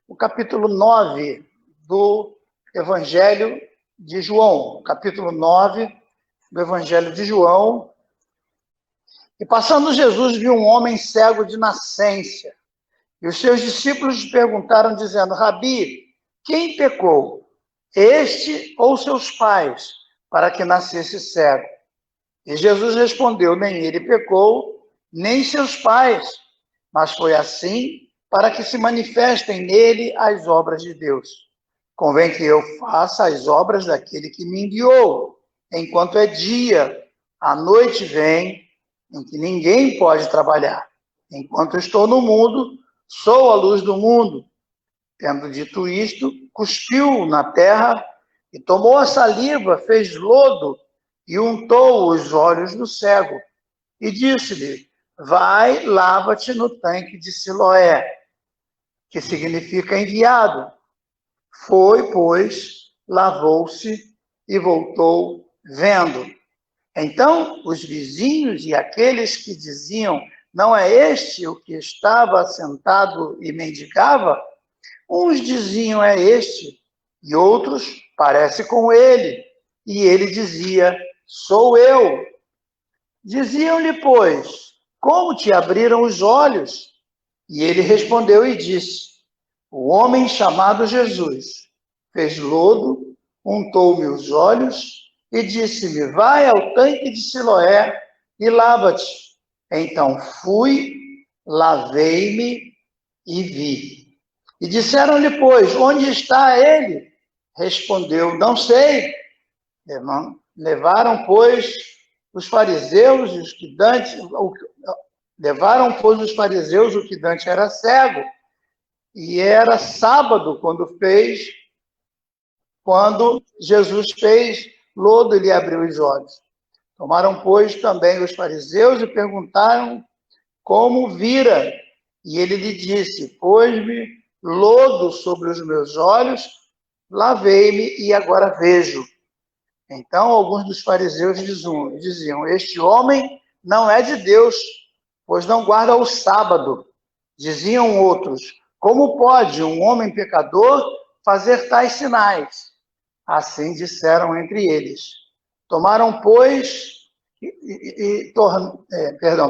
o capítulo 9 do Evangelho de João. Capítulo 9 do Evangelho de João. E passando Jesus viu um homem cego de nascença. E os seus discípulos lhe perguntaram, dizendo: Rabi, quem pecou, este ou seus pais, para que nascesse cego? E Jesus respondeu: nem ele pecou, nem seus pais, mas foi assim para que se manifestem nele as obras de Deus. Convém que eu faça as obras daquele que me enviou, enquanto é dia, a noite vem, em que ninguém pode trabalhar. Enquanto estou no mundo, sou a luz do mundo. Tendo dito isto, cuspiu na terra e tomou a saliva, fez lodo e untou os olhos do cego. E disse-lhe: vai, lava-te no tanque de Siloé, que significa enviado. Foi, pois, lavou-se e voltou vendo. Então, os vizinhos e aqueles que diziam: não é este o que estava sentado e mendigava? Uns diziam: é este, e outros: parece com ele. E ele dizia: sou eu. Diziam-lhe, pois: como te abriram os olhos? E ele respondeu e disse: o homem chamado Jesus fez lodo, untou-me os olhos e disse-me: vai ao tanque de Siloé e lava-te. Então fui, lavei-me e vi. E disseram-lhe, pois: onde está ele? Respondeu: não sei. Levaram, pois, os fariseus e os que dantes... Levaram, pois, os fariseus o que dantes era cego. E era sábado quando Jesus fez lodo e lhe abriu os olhos. Tomaram, pois, também os fariseus e perguntaram como vira. E ele lhe disse: pôs-me lodo sobre os meus olhos, lavei-me e agora vejo. Então alguns dos fariseus diziam: este homem não é de Deus, pois não guarda o sábado. Diziam outros: como pode um homem pecador fazer tais sinais? Assim disseram entre eles. Tomaram, pois,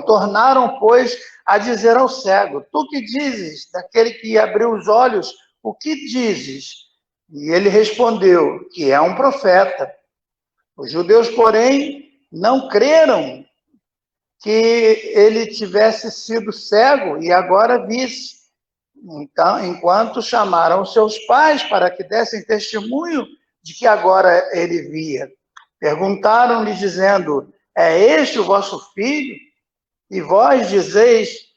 tornaram, pois, a dizer ao cego: tu que dizes daquele que abriu os olhos, o que dizes? E ele respondeu: que é um profeta. Os judeus, porém, não creram que ele tivesse sido cego e agora visse. Então, enquanto chamaram seus pais para que dessem testemunho de que agora ele via. Perguntaram-lhe, dizendo: é este o vosso filho? E vós dizeis: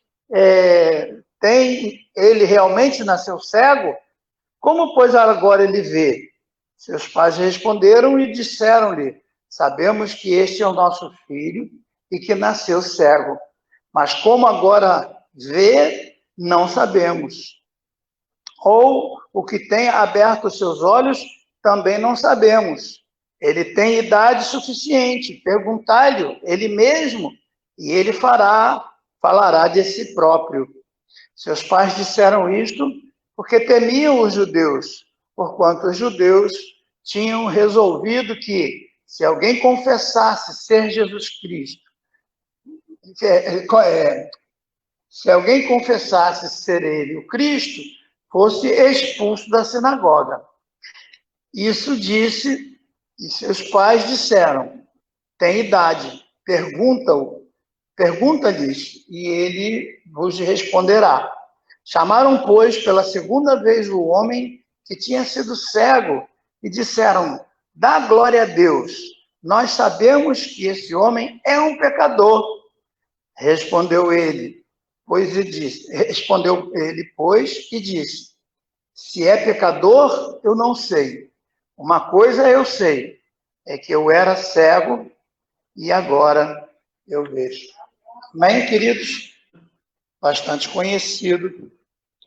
tem ele realmente nasceu cego? Como, pois, agora ele vê? Seus pais responderam e disseram-lhe: sabemos que este é o nosso filho e que nasceu cego. Mas como agora vê, não sabemos. Ou o que tem aberto os seus olhos, também não sabemos. Ele tem idade suficiente, perguntai-lhe ele mesmo, e ele falará de si próprio. Seus pais disseram isto porque temiam os judeus, porquanto os judeus tinham resolvido que, se alguém confessasse ser Jesus Cristo, se alguém confessasse ser ele o Cristo, fosse expulso da sinagoga. Isso disse, e seus pais disseram: tem idade, pergunta-lhes, e ele vos responderá. Chamaram, pois, pela segunda vez o homem que tinha sido cego, e disseram: dá glória a Deus, nós sabemos que esse homem é um pecador. Respondeu ele, pois, e disse: se é pecador, eu não sei. Uma coisa eu sei, é que eu era cego e agora eu vejo. Amém, queridos? Bastante conhecido,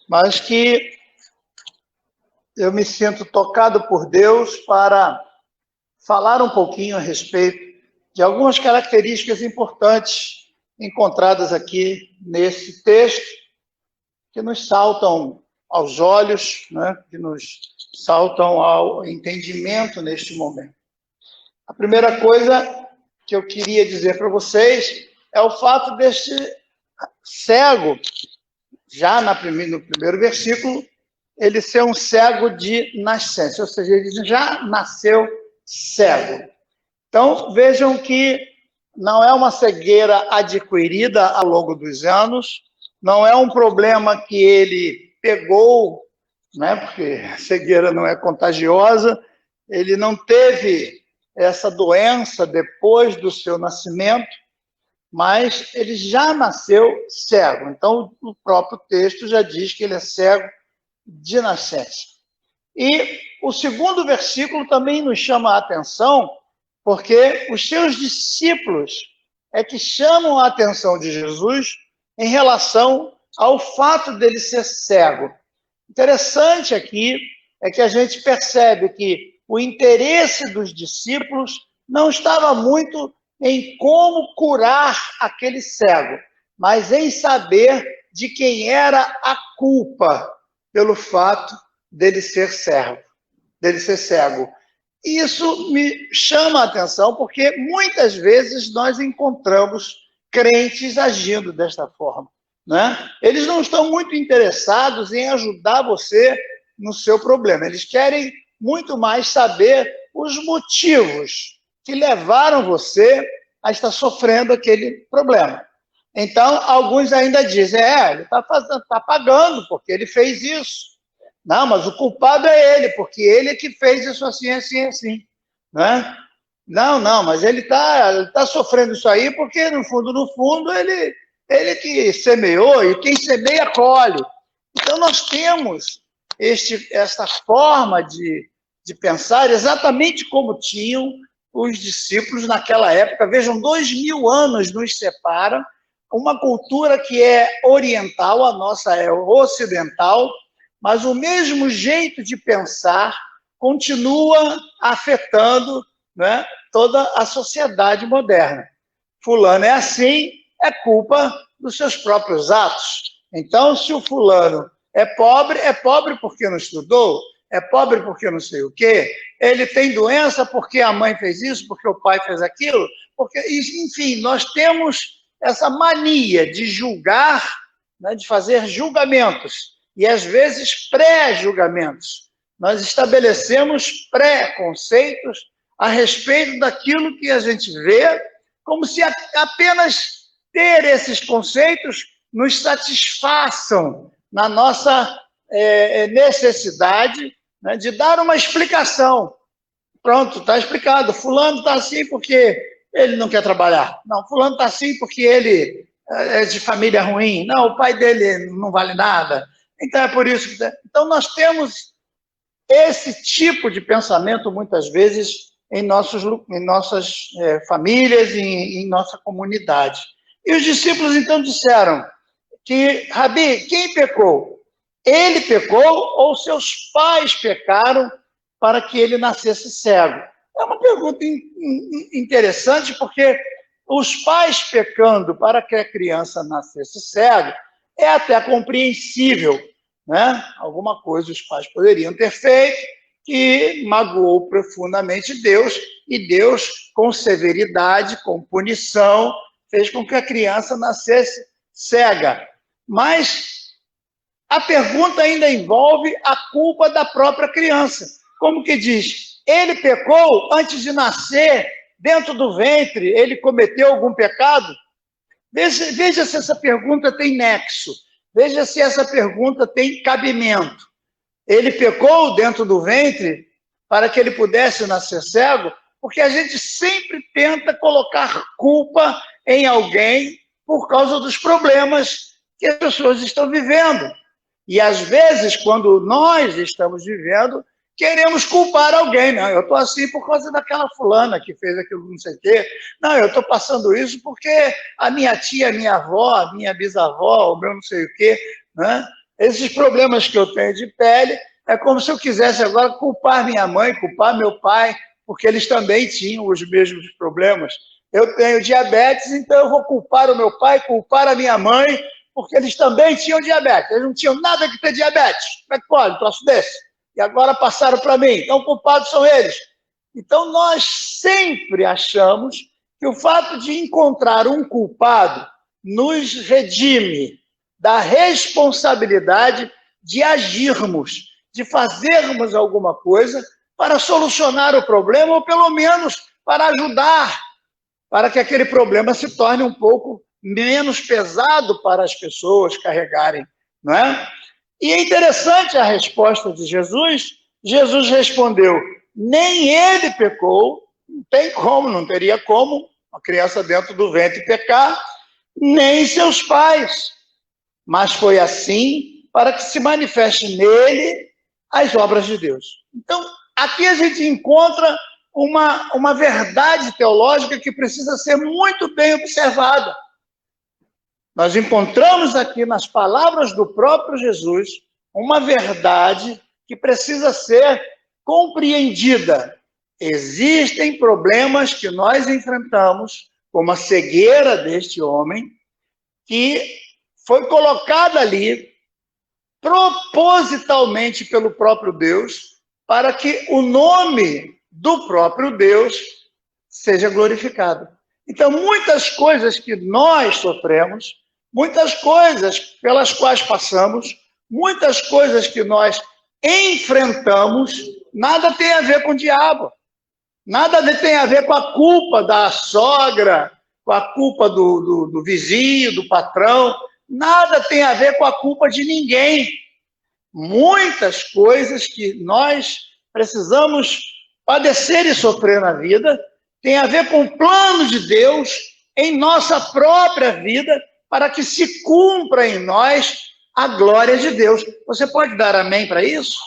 mas que eu me sinto tocado por Deus para falar um pouquinho a respeito de algumas características importantes encontradas aqui nesse texto, que nos saltam aos olhos, né, que nos saltam ao entendimento neste momento. A primeira coisa que eu queria dizer para vocês é o fato deste cego, já no primeiro versículo, ele ser um cego de nascença, ou seja, ele já nasceu cego. Então, vejam que não é uma cegueira adquirida ao longo dos anos, não é um problema que ele pegou, né, porque cegueira não é contagiosa, ele não teve essa doença depois do seu nascimento, mas ele já nasceu cego. Então, o próprio texto já diz que ele é cego de nascença. E o segundo versículo também nos chama a atenção, porque os seus discípulos é que chamam a atenção de Jesus em relação ao fato dele ser cego. Interessante aqui é que a gente percebe que o interesse dos discípulos não estava muito em como curar aquele cego, mas em saber de quem era a culpa pelo fato dele ser cego. Isso me chama a atenção, porque muitas vezes nós encontramos crentes agindo desta forma, né? Eles não estão muito interessados em ajudar você no seu problema. Eles querem muito mais saber os motivos que levaram você a estar sofrendo aquele problema. Então, alguns ainda dizem, ele está pagando porque ele fez isso. Não, mas o culpado é ele, porque ele é que fez isso assim, assim, assim. Né? Não, mas ele tá sofrendo isso aí porque, no fundo, ele que semeou, e quem semeia, colhe. Então, nós temos esta forma de pensar exatamente como tinham os discípulos naquela época. Vejam, 2000 anos nos separam, uma cultura que é oriental, a nossa é ocidental, mas o mesmo jeito de pensar continua afetando, né, toda a sociedade moderna. Fulano é assim, é culpa dos seus próprios atos. Então, se o fulano é pobre porque não estudou, é pobre porque não sei o quê, ele tem doença porque a mãe fez isso, porque o pai fez aquilo, porque, enfim, nós temos essa mania de julgar, né, de fazer julgamentos, e às vezes pré-julgamentos. Nós estabelecemos pré-conceitos a respeito daquilo que a gente vê, como se apenas ter esses conceitos nos satisfaçam na nossa necessidade, né, de dar uma explicação. Pronto, está explicado. Fulano está assim porque ele não quer trabalhar. Não, fulano está assim porque ele é de família ruim. Não, o pai dele não vale nada. Então é por isso que... Então nós temos esse tipo de pensamento muitas vezes em nossas famílias e em nossa comunidade. E os discípulos então disseram que, Rabi, quem pecou? Ele pecou ou seus pais pecaram para que ele nascesse cego? É uma pergunta interessante, porque os pais pecando para que a criança nascesse cego é até compreensível, né? Alguma coisa os pais poderiam ter feito que magoou profundamente Deus, e Deus, com severidade, com punição, fez com que a criança nascesse cega. Mas a pergunta ainda envolve a culpa da própria criança. Como que diz? Ele pecou antes de nascer, dentro do ventre, ele cometeu algum pecado? Veja se essa pergunta tem nexo. Veja se essa pergunta tem cabimento. Ele pecou dentro do ventre para que ele pudesse nascer cego? Porque a gente sempre tenta colocar culpa em alguém por causa dos problemas que as pessoas estão vivendo. E, às vezes, quando nós estamos vivendo, queremos culpar alguém. Não, eu estou assim por causa daquela fulana que fez aquilo não sei o quê. Não, eu estou passando isso porque a minha tia, a minha avó, a minha bisavó, o meu não sei o quê, né? Esses problemas que eu tenho de pele, é como se eu quisesse agora culpar minha mãe, culpar meu pai, porque eles também tinham os mesmos problemas. Eu tenho diabetes, então eu vou culpar o meu pai, culpar a minha mãe, porque eles também tinham diabetes. Eles não tinham nada que ter diabetes. Como é que pode um troço desse? E agora passaram para mim. Então, culpados são eles. Então, nós sempre achamos que o fato de encontrar um culpado nos redime da responsabilidade de agirmos, de fazermos alguma coisa para solucionar o problema, ou pelo menos para ajudar, para que aquele problema se torne um pouco menos pesado para as pessoas carregarem, não é? E é interessante a resposta de Jesus. Jesus respondeu: nem ele pecou, não tem como, não teria como uma criança dentro do ventre pecar, nem seus pais, mas foi assim para que se manifeste nele as obras de Deus. Então, aqui a gente encontra uma verdade teológica que precisa ser muito bem observada. Nós encontramos aqui nas palavras do próprio Jesus uma verdade que precisa ser compreendida. Existem problemas que nós enfrentamos, como a cegueira deste homem, que foi colocada ali propositalmente pelo próprio Deus, para que o nome do próprio Deus seja glorificado. Então, muitas coisas que nós sofremos, muitas coisas pelas quais passamos, muitas coisas que nós enfrentamos, nada tem a ver com o diabo. Nada tem a ver com a culpa da sogra, com a culpa do vizinho, do patrão. Nada tem a ver com a culpa de ninguém. Muitas coisas que nós precisamos padecer e sofrer na vida tem a ver com o plano de Deus em nossa própria vida, para que se cumpra em nós a glória de Deus. Você pode dar amém para isso?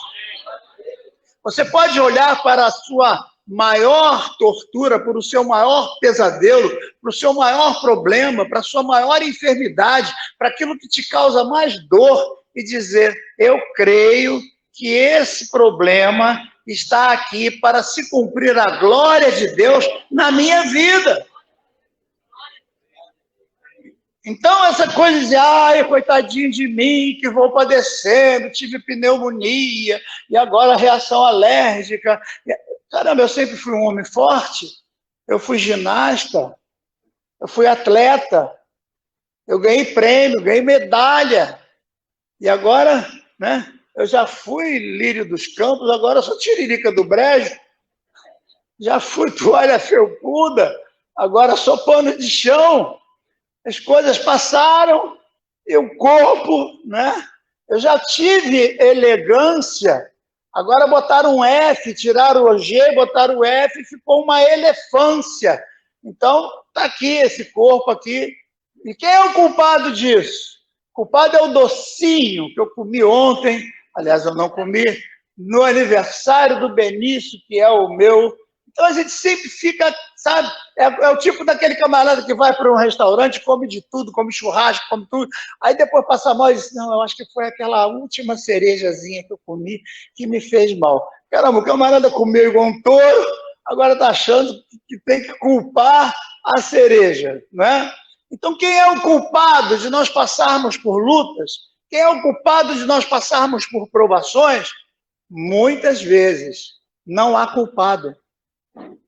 Você pode olhar para a sua maior tortura, para o seu maior pesadelo, para o seu maior problema, para a sua maior enfermidade, para aquilo que te causa mais dor, e dizer: eu creio que esse problema está aqui para se cumprir a glória de Deus na minha vida. Então, essa coisa de, ai, coitadinho de mim, que vou padecendo, tive pneumonia, e agora reação alérgica. Caramba, eu sempre fui um homem forte, eu fui ginasta, eu fui atleta, eu ganhei prêmio, ganhei medalha, e agora, né, eu já fui lírio dos campos, agora eu sou tiririca do brejo, já fui toalha felpuda, agora sou pano de chão. As coisas passaram, e o corpo, né? Eu já tive elegância, agora botaram um F, tiraram o G, botaram o F, ficou uma elefância. Então, está aqui esse corpo aqui. E quem é o culpado disso? O culpado é o docinho que eu comi ontem, aliás, eu não comi, no aniversário do Benício, que é o meu. Então, a gente sempre fica, sabe, é o tipo daquele camarada que vai para um restaurante, come de tudo, come churrasco, come tudo, aí depois passa mal e diz: não, eu acho que foi aquela última cerejazinha que eu comi que me fez mal. Caramba, o camarada comeu igual um touro, agora está achando que tem que culpar a cereja, não é? Então, quem é o culpado de nós passarmos por lutas? Quem é o culpado de nós passarmos por provações? Muitas vezes não há culpado.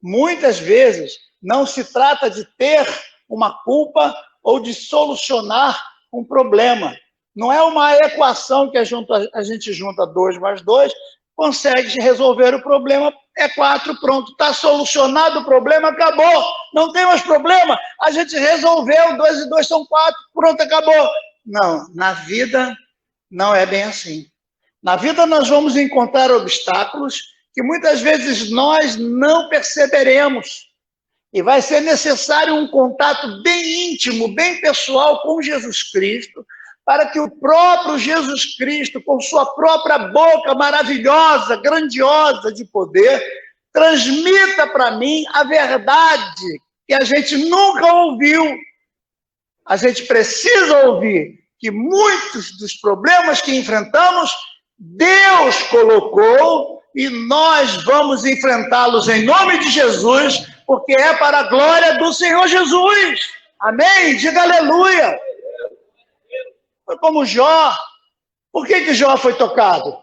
Muitas vezes não se trata de ter uma culpa ou de solucionar um problema. Não é uma equação que a gente junta 2 mais 2, consegue resolver o problema, é 4, pronto, está solucionado o problema, acabou. Não tem mais problema, a gente resolveu, 2 e 2 são 4, pronto, acabou. Não, na vida não é bem assim. Na vida nós vamos encontrar obstáculos que muitas vezes nós não perceberemos. E vai ser necessário um contato bem íntimo, bem pessoal com Jesus Cristo, para que o próprio Jesus Cristo, com sua própria boca maravilhosa, grandiosa de poder, transmita para mim a verdade que a gente nunca ouviu. A gente precisa ouvir que muitos dos problemas que enfrentamos, Deus colocou, e nós vamos enfrentá-los em nome de Jesus, porque é para a glória do Senhor Jesus. Amém? Diga aleluia. Foi como Jó. Por que Jó foi tocado?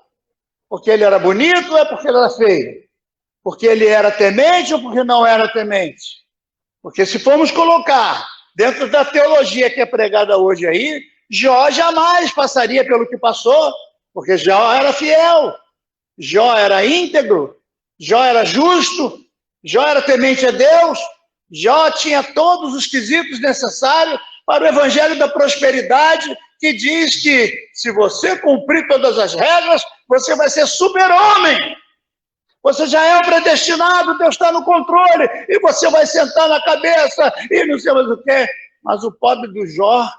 Porque ele era bonito ou é porque ele era feio? Porque ele era temente ou porque não era temente? Porque se formos colocar dentro da teologia que é pregada hoje aí, Jó jamais passaria pelo que passou, porque Jó era fiel, Jó era íntegro, Jó era justo, Jó era temente a Deus, Jó tinha todos os quesitos necessários para o evangelho da prosperidade, que diz que se você cumprir todas as regras, você vai ser super-homem. Você já é predestinado, Deus está no controle, e você vai sentar na cabeça, e não sei mais o quê. Mas o pobre do Jó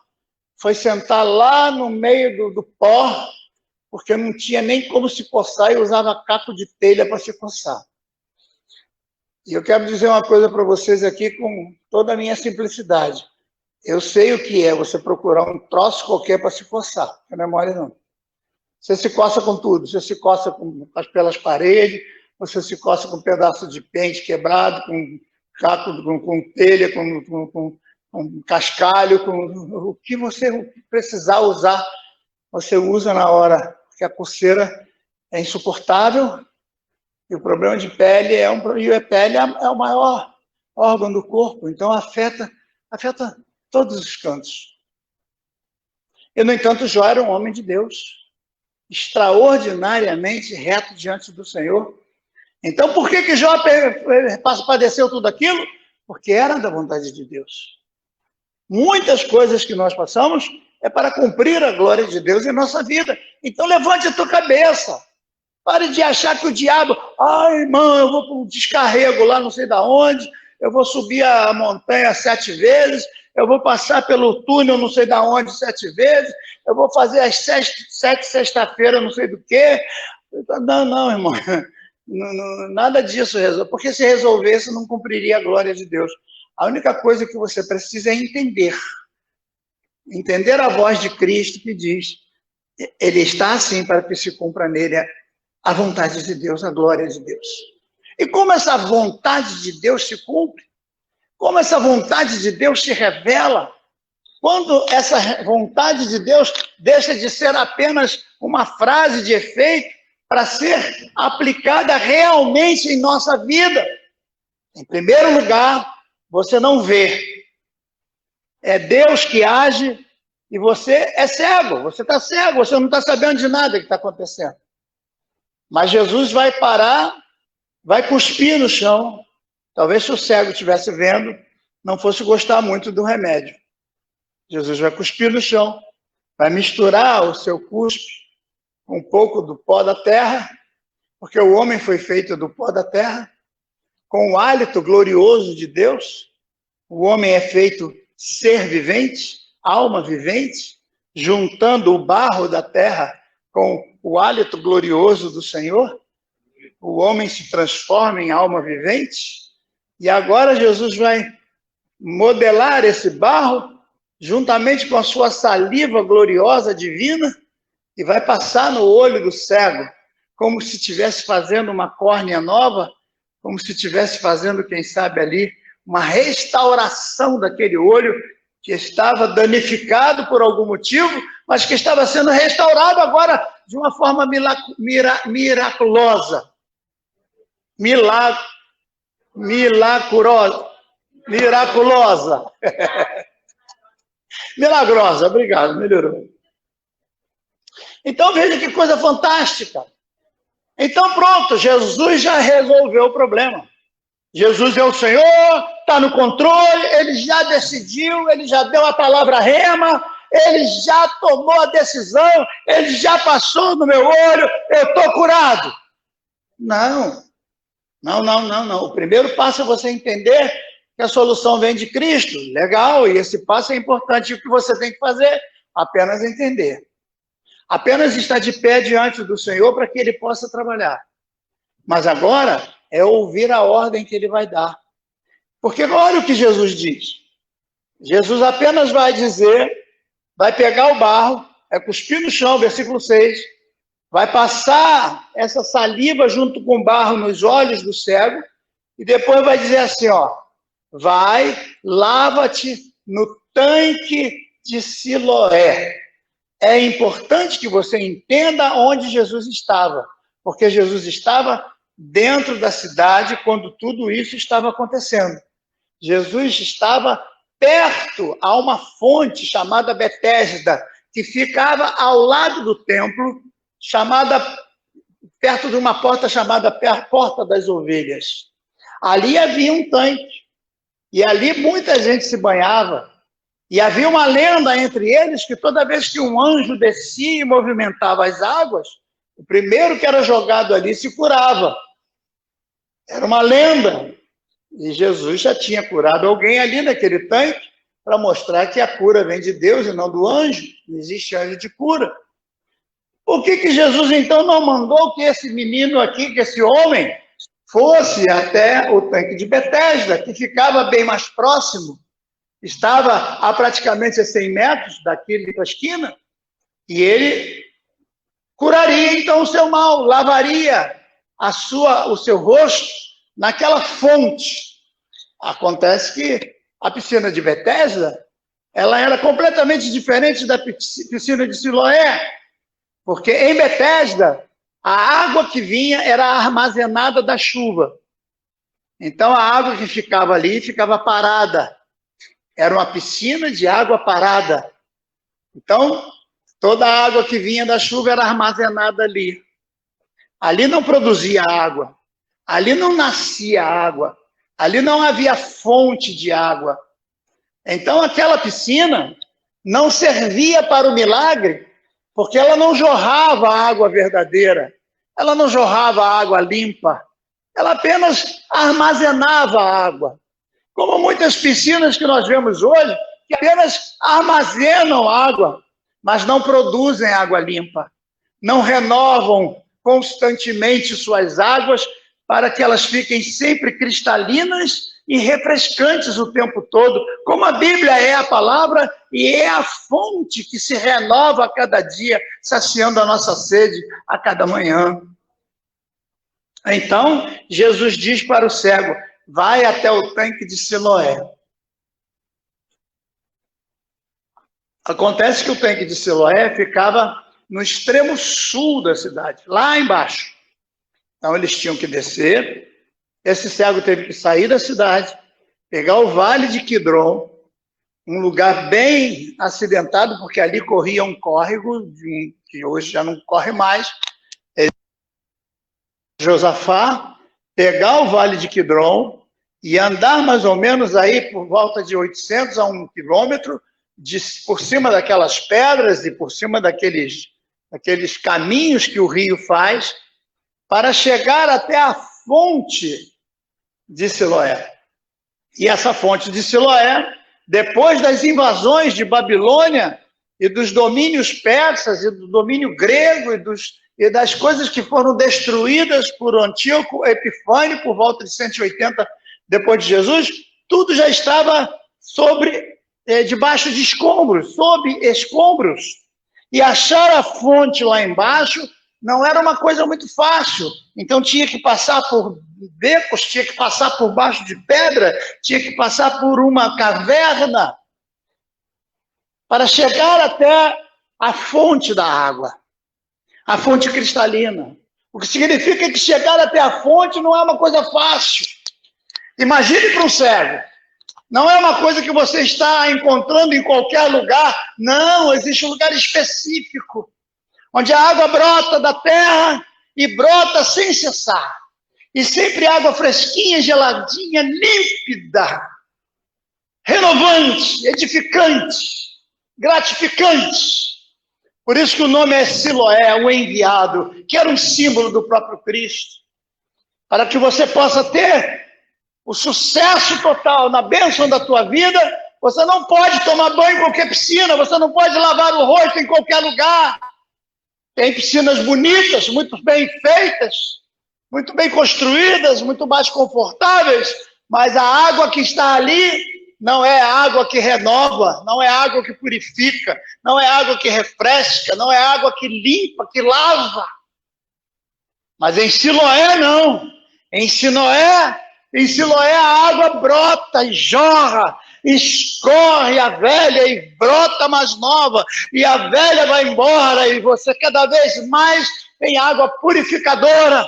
foi sentar lá no meio do pó, porque não tinha nem como se coçar, e usava caco de telha para se coçar. E eu quero dizer uma coisa para vocês aqui com toda a minha simplicidade. Eu sei o que é você procurar um troço qualquer para se coçar, não é mole não. Você se coça com tudo, você se coça pelas paredes, você se coça com um pedaço de pente quebrado, com caco, com telha, com cascalho, com o que você precisar usar, você usa na hora, porque a coceira é insuportável, e o problema de pele e a pele é o maior órgão do corpo, então afeta todos os cantos. E, no entanto, Jó era um homem de Deus, extraordinariamente reto diante do Senhor. Então, por que Jó padeceu tudo aquilo? Porque era da vontade de Deus. Muitas coisas que nós passamos é para cumprir a glória de Deus em nossa vida. Então, levante a tua cabeça. Pare de achar que o diabo... Ai, irmão, eu vou para um descarrego lá, não sei de onde, eu vou subir a montanha 7 vezes, eu vou passar pelo túnel não sei de onde 7 vezes, eu vou fazer as 7 sexta-feira não sei do quê. Não, irmão. Nada disso resolve, porque se resolvesse não cumpriria a glória de Deus. A única coisa que você precisa é entender a voz de Cristo que diz, ele está assim para que se cumpra nele a vontade de Deus, a glória de Deus. E como essa vontade de Deus se cumpre? Como essa vontade de Deus se revela? Quando essa vontade de Deus deixa de ser apenas uma frase de efeito para ser aplicada realmente em nossa vida. Em primeiro lugar, você não vê. É Deus que age e você é cego. Você está cego, você não está sabendo de nada que está acontecendo. Mas Jesus vai parar, vai cuspir no chão. Talvez se o cego estivesse vendo, não fosse gostar muito do remédio. Jesus vai cuspir no chão, vai misturar o seu cuspe com um pouco do pó da terra, porque o homem foi feito do pó da terra, com o hálito glorioso de Deus. O homem é feito ser vivente, alma vivente, juntando o barro da terra com o hálito glorioso do Senhor. O homem se transforma em alma vivente, e agora Jesus vai modelar esse barro juntamente com a sua saliva gloriosa divina e vai passar no olho do cego, como se estivesse fazendo uma córnea nova, como se estivesse fazendo, quem sabe ali, uma restauração daquele olho que estava danificado por algum motivo, mas que estava sendo restaurado agora de uma forma miraculosa. Miraculosa. Milagrosa, obrigado, melhorou. Então veja que coisa fantástica. Então pronto, Jesus já resolveu o problema. Jesus é o Senhor, está no controle, ele já decidiu, ele já deu a palavra rema, ele já tomou a decisão, ele já passou no meu olho, eu estou curado. Não. O primeiro passo é você entender que a solução vem de Cristo. Legal, e esse passo é importante. O que você tem que fazer? Apenas entender. Apenas estar de pé diante do Senhor para que ele possa trabalhar. Mas agora é ouvir a ordem que ele vai dar. Porque olha o que Jesus diz. Jesus apenas vai dizer, vai pegar o barro, vai cuspir no chão, versículo 6, vai passar essa saliva junto com o barro nos olhos do cego, e depois vai dizer assim, ó, vai, lava-te no tanque de Siloé. é importante que você entenda onde Jesus estava, porque Jesus estava dentro da cidade quando tudo isso estava acontecendo. Jesus estava perto a uma fonte chamada Betesda, que ficava ao lado do templo, perto de uma porta chamada Porta das Ovelhas. Ali havia um tanque, e ali muita gente se banhava. E havia uma lenda entre eles que toda vez que um anjo descia e movimentava as águas, o primeiro que era jogado ali se curava. Era uma lenda. E Jesus já tinha curado alguém ali naquele tanque para mostrar que a cura vem de Deus e não do anjo. Não existe anjo de cura. Por que Jesus, então, não mandou que esse menino aqui, que esse homem, fosse até o tanque de Betesda, que ficava bem mais próximo? Estava a praticamente 100 metros daquele da esquina, e ele curaria então o seu mal, lavaria o seu rosto naquela fonte. Acontece que a piscina de Betesda, ela era completamente diferente da piscina de Siloé, porque em Betesda, a água que vinha era armazenada da chuva. Então a água que ficava ali ficava parada. Era uma piscina de água parada. Então, toda a água que vinha da chuva era armazenada ali. Ali não produzia água. Ali não nascia água. Ali não havia fonte de água. Então, aquela piscina não servia para o milagre, porque ela não jorrava água verdadeira. Ela não jorrava água limpa. Ela apenas armazenava água. Como muitas piscinas que nós vemos hoje, que apenas armazenam água, mas não produzem água limpa, não renovam constantemente suas águas para que elas fiquem sempre cristalinas e refrescantes o tempo todo, como a Bíblia é a palavra e é a fonte que se renova a cada dia, saciando a nossa sede a cada manhã. Então, Jesus diz para o cego: vai até o tanque de Siloé. Acontece que o tanque de Siloé ficava no extremo sul da cidade, lá embaixo. Então eles tinham que descer. Esse cego teve que sair da cidade, pegar o Vale de Quidron, um lugar bem acidentado, porque ali corria um córrego, que hoje já não corre mais. Josafá, pegar o Vale de Quidron e andar mais ou menos aí por volta de 800 a 1 quilômetro, por cima daquelas pedras e por cima daqueles caminhos que o rio faz, para chegar até a fonte de Siloé. E essa fonte de Siloé, depois das invasões de Babilônia e dos domínios persas e do domínio grego e das coisas que foram destruídas por Antíoco Epifânio por volta de 180 depois de Jesus, tudo já estava debaixo de escombros, sob escombros. E achar a fonte lá embaixo não era uma coisa muito fácil. Então tinha que passar por becos, tinha que passar por baixo de pedra, tinha que passar por uma caverna para chegar até a fonte da água, a fonte cristalina. O que significa que chegar até a fonte não é uma coisa fácil. Imagine para um cego. Não é uma coisa que você está encontrando em qualquer lugar. Não, existe um lugar específico, onde a água brota da terra e brota sem cessar. E sempre água fresquinha, geladinha, límpida, renovante, edificante, gratificante. Por isso que o nome é Siloé, o enviado, que era um símbolo do próprio Cristo. Para que você possa ter o sucesso total na bênção da tua vida, você não pode tomar banho em qualquer piscina, você não pode lavar o rosto em qualquer lugar. Tem piscinas bonitas, muito bem feitas, muito bem construídas, muito mais confortáveis, mas a água que está ali não é água que renova, não é água que purifica, não é água que refresca, não é água que limpa, que lava. Mas em Siloé não. Em Siloé a água brota e jorra escorre a velha e brota mais nova, e a velha vai embora, e você cada vez mais tem água purificadora.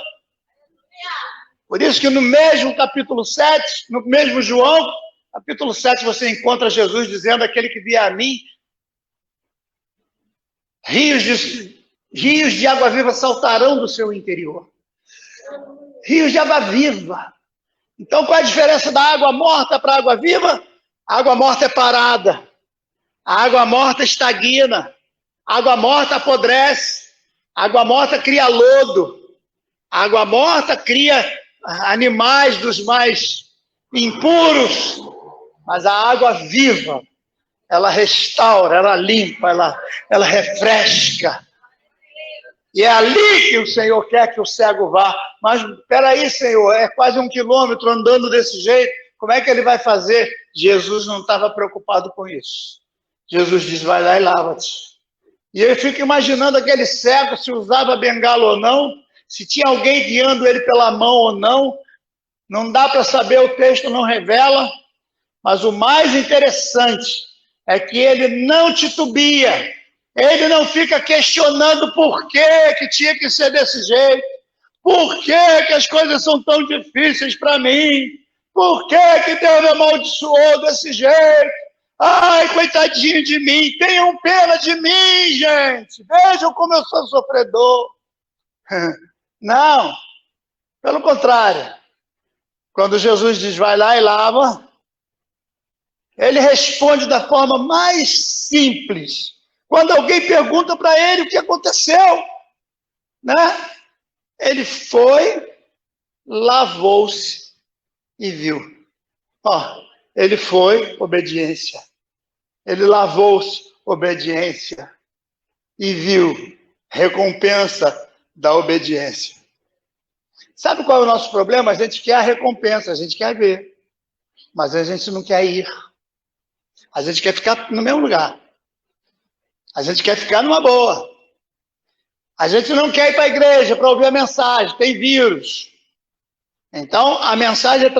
Por isso que no mesmo capítulo 7, no mesmo João, capítulo 7, você encontra Jesus dizendo: aquele que vier a mim, rios de água viva saltarão do seu interior. Rios de água viva. Então, qual é a diferença da água morta para a água viva? A água morta é parada. A água morta estagna. A água morta apodrece. A água morta cria lodo. A água morta cria animais dos mais impuros. Mas a água viva, ela restaura, ela limpa, ela refresca. E é ali que o Senhor quer que o cego vá. Mas, peraí, Senhor, é quase 1 quilômetro andando desse jeito. Como é que ele vai fazer? Jesus não estava preocupado com isso. Jesus diz: vai lá e lava-te. E eu fico imaginando aquele cego, se usava bengala ou não, se tinha alguém guiando ele pela mão ou não. Não dá para saber, o texto não revela. Mas o mais interessante é que ele não titubia. Ele não fica questionando por que tinha que ser desse jeito. Por que as coisas são tão difíceis para mim? Por que Deus me amaldiçoou desse jeito? Ai, coitadinho de mim. Tenham pena de mim, gente. Vejam como eu sou sofredor. Não. Pelo contrário. Quando Jesus diz: vai lá e lava, ele responde da forma mais simples. Quando alguém pergunta para ele o que aconteceu, né? Ele foi, lavou-se e viu. Ele foi, obediência. Ele lavou-se, obediência. E viu, recompensa da obediência. Sabe qual é o nosso problema? A gente quer a recompensa, a gente quer ver. Mas a gente não quer ir. A gente quer ficar no mesmo lugar. A gente quer ficar numa boa. A gente não quer ir para a igreja para ouvir a mensagem, tem vírus. Então, a mensagem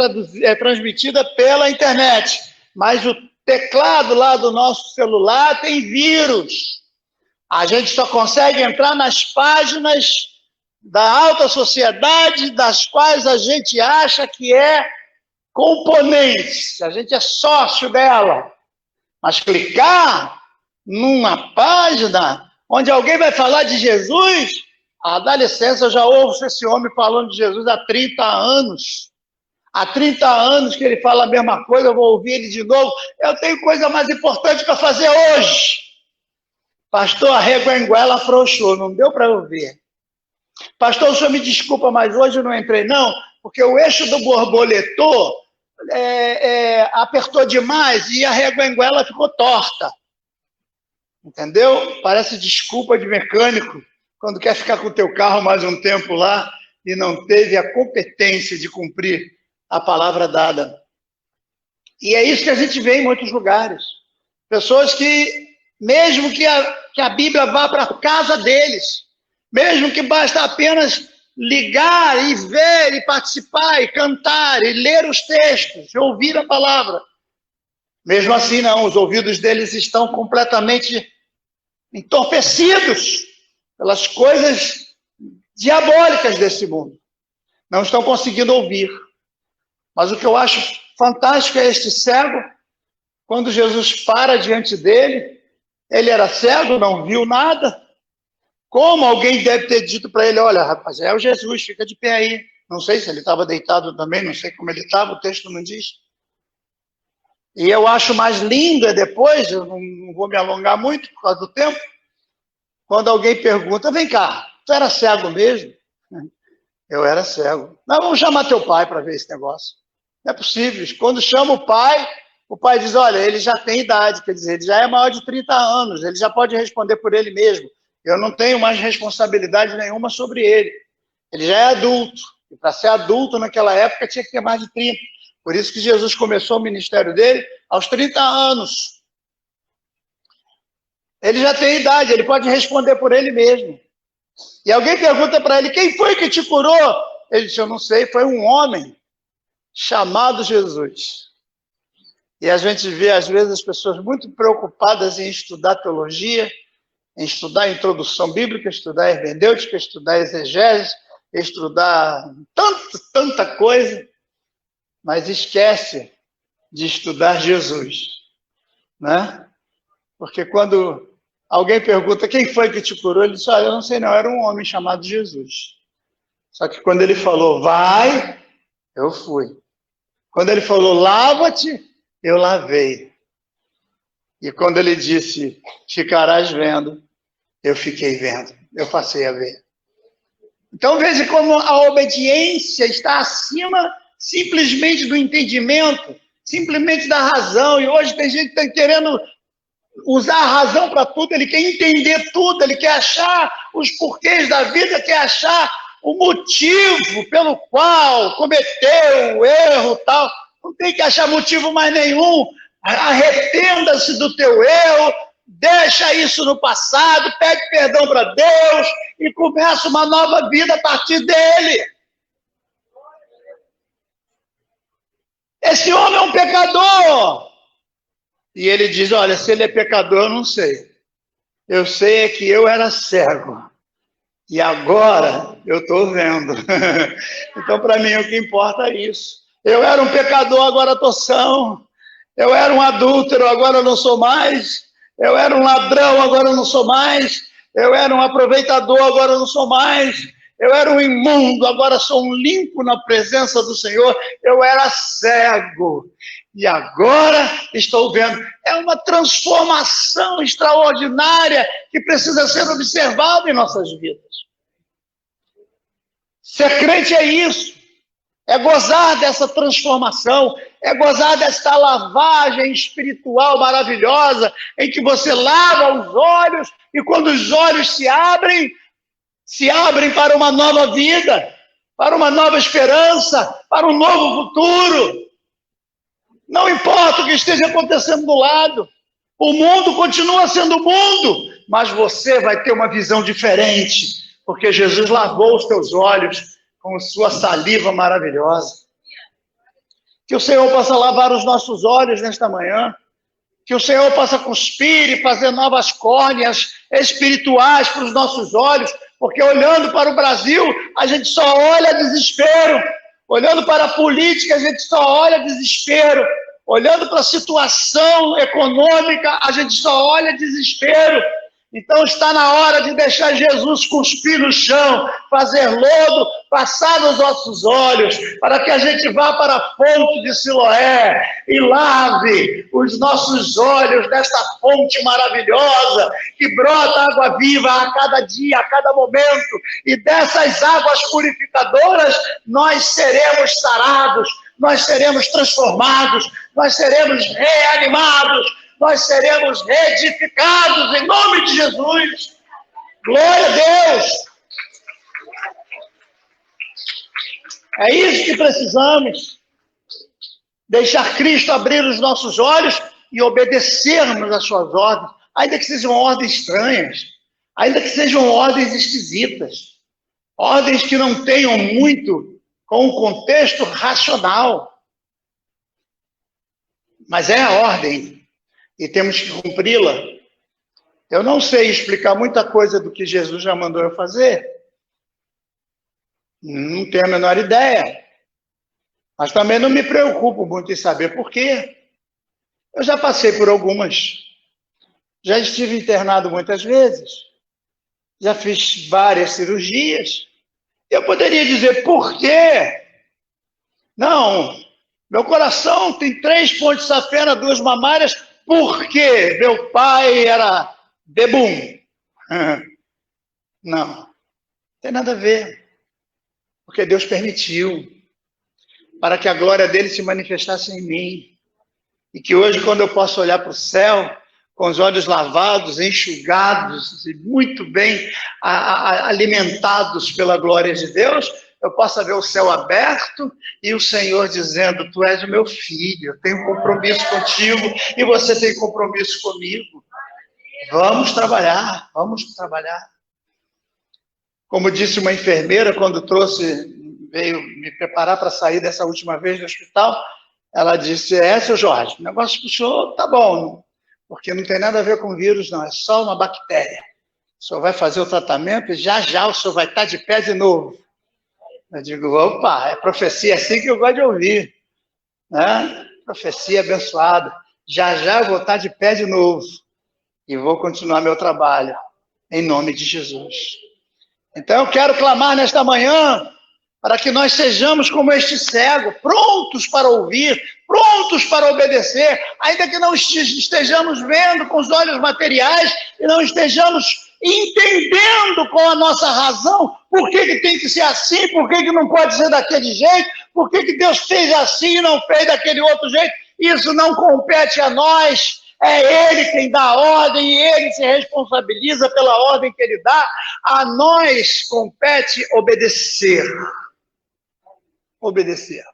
é transmitida pela internet, mas o teclado lá do nosso celular tem vírus. A gente só consegue entrar nas páginas da alta sociedade, das quais a gente acha que é componente, a gente é sócio dela. Mas clicar numa página onde alguém vai falar de Jesus, dá licença, eu já ouço esse homem falando de Jesus há 30 anos. Há 30 anos que ele fala a mesma coisa, eu vou ouvir ele de novo. Eu tenho coisa mais importante para fazer hoje. Pastor, a reguenguela afrouxou, não deu para eu ver. Pastor, o senhor me desculpa, mas hoje eu não entrei, não, porque o eixo do borboletor apertou demais e a reguenguela ficou torta. Entendeu? Parece desculpa de mecânico quando quer ficar com o teu carro mais um tempo lá e não teve a competência de cumprir a palavra dada. E é isso que a gente vê em muitos lugares. Pessoas que, mesmo que a Bíblia vá para a casa deles, mesmo que basta apenas ligar e ver e participar e cantar e ler os textos e ouvir a palavra, mesmo assim não, os ouvidos deles estão completamente entorpecidos pelas coisas diabólicas desse mundo. Não estão conseguindo ouvir. Mas o que eu acho fantástico é este cego, quando Jesus para diante dele, ele era cego, não viu nada. Como alguém deve ter dito para ele: olha, rapaz, é o Jesus, fica de pé aí. Não sei se ele estava deitado também, não sei como ele estava, o texto não diz. E eu acho mais lindo depois, eu não vou me alongar muito por causa do tempo, quando alguém pergunta: vem cá, tu era cego mesmo? Eu era cego. Não, vamos chamar teu pai para ver esse negócio. Não é possível. Quando chama o pai diz: olha, ele já tem idade, quer dizer, ele já é maior de 30 anos, ele já pode responder por ele mesmo. Eu não tenho mais responsabilidade nenhuma sobre ele. Ele já é adulto. E para ser adulto naquela época tinha que ter mais de 30. Por isso que Jesus começou o ministério dele aos 30 anos. Ele já tem idade, ele pode responder por ele mesmo. E alguém pergunta para ele: quem foi que te curou? Ele disse: eu não sei, foi um homem chamado Jesus. E a gente vê, às vezes, as pessoas muito preocupadas em estudar teologia, em estudar introdução bíblica, estudar hermenêutica, estudar exegese, estudar tanta coisa, mas esquece de estudar Jesus, né? Porque quando alguém pergunta quem foi que te curou, ele diz, olha, eu não sei não, era um homem chamado Jesus. Só que quando ele falou, vai, eu fui. Quando ele falou, lava-te, eu lavei. E quando ele disse, ficarás vendo, eu fiquei vendo, eu passei a ver. Então veja como a obediência está acima simplesmente do entendimento, simplesmente da razão. E hoje tem gente que está querendo usar a razão para tudo, ele quer entender tudo, ele quer achar os porquês da vida, quer achar o motivo pelo qual cometeu o erro e tal. Não tem que achar motivo mais nenhum. Arrependa-se do teu erro, deixa isso no passado, pede perdão para Deus e começa uma nova vida a partir dele. Esse homem é um pecador. E ele diz, olha, se ele é pecador, eu não sei. Eu sei é que eu era cego. E agora eu estou vendo. Então, para mim, o que importa é isso. Eu era um pecador, agora estou são. Eu era um adúltero, agora eu não sou mais. Eu era um ladrão, agora eu não sou mais. Eu era um aproveitador, agora eu não sou mais. Eu era um imundo, agora sou um limpo na presença do Senhor. Eu era cego e agora estou vendo. É uma transformação extraordinária que precisa ser observada em nossas vidas. Ser crente é isso. É gozar dessa transformação, é gozar desta lavagem espiritual maravilhosa, em que você lava os olhos, e quando os olhos se abrem para uma nova vida, para uma nova esperança, para um novo futuro. Não importa o que esteja acontecendo do lado, o mundo continua sendo o mundo, mas você vai ter uma visão diferente, porque Jesus lavou os teus olhos com sua saliva maravilhosa. Que o Senhor possa lavar os nossos olhos nesta manhã, que o Senhor possa cuspir e fazer novas córneas espirituais para os nossos olhos, porque olhando para o Brasil, a gente só olha desespero, olhando para a política, a gente só olha desespero, olhando para a situação econômica, a gente só olha desespero. Então está na hora de deixar Jesus cuspir no chão, fazer lodo, passar nos nossos olhos, para que a gente vá para a fonte de Siloé e lave os nossos olhos desta fonte maravilhosa, que brota água viva a cada dia, a cada momento, e dessas águas purificadoras nós seremos sarados, nós seremos transformados, nós seremos reanimados, nós seremos reedificados em nome de Jesus. Glória a Deus. É isso que precisamos. Deixar Cristo abrir os nossos olhos e obedecermos às suas ordens, ainda que sejam ordens estranhas, ainda que sejam ordens esquisitas, ordens que não tenham muito com o contexto racional. Mas é a ordem. E temos que cumpri-la. Eu não sei explicar muita coisa do que Jesus já mandou eu fazer. Não tenho a menor ideia. Mas também não me preocupo muito em saber por quê. Eu já passei por algumas. Já estive internado muitas vezes. Já fiz várias cirurgias. Eu poderia dizer por quê? Não. Meu coração tem 3 pontos de safena, 2 mamárias. Por quê? Meu pai era bebum. Não tem nada a ver. Porque Deus permitiu para que a glória dele se manifestasse em mim. E que hoje, quando eu posso olhar para o céu, com os olhos lavados, enxugados e muito bem alimentados pela glória de Deus, eu possa ver o céu aberto e o Senhor dizendo, tu és o meu filho, eu tenho compromisso contigo e você tem compromisso comigo. Vamos trabalhar, vamos trabalhar. Como disse uma enfermeira quando veio me preparar para sair dessa última vez do hospital, Ela disse, seu Jorge, o negócio pro senhor tá bom, porque não tem nada a ver com vírus, não, é só uma bactéria. O senhor vai fazer o tratamento e já o senhor vai estar de pé de novo. Eu digo, opa, é profecia assim que eu gosto de ouvir. Né? Profecia abençoada. Já eu vou estar de pé de novo. E vou continuar meu trabalho, em nome de Jesus. Então eu quero clamar nesta manhã, para que nós sejamos como este cego, prontos para ouvir, prontos para obedecer, ainda que não estejamos vendo com os olhos materiais, e não estejamos entendendo com a nossa razão, por que tem que ser assim, por que não pode ser daquele jeito, por que Deus fez assim e não fez daquele outro jeito. Isso não compete a nós, é Ele quem dá a ordem e Ele se responsabiliza pela ordem que Ele dá. A nós compete obedecer. Obedecer.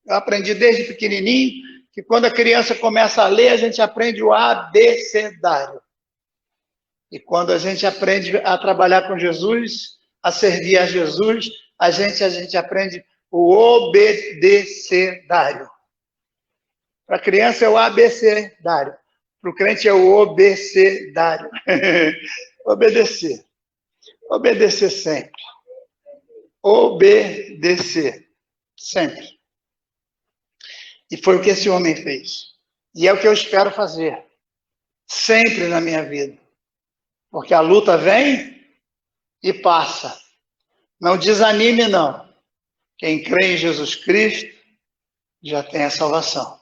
Eu aprendi desde pequenininho que quando a criança começa a ler, a gente aprende o abecedário. E quando a gente aprende a trabalhar com Jesus, a servir a Jesus, a gente aprende o obedecedário. Para a criança é o abecedário. Para o crente é o obecedário. Obedecer. Obedecer sempre. Obedecer. Sempre. E foi o que esse homem fez. E é o que eu espero fazer. Sempre na minha vida. Porque a luta vem e passa. Não desanime, não. Quem crê em Jesus Cristo já tem a salvação.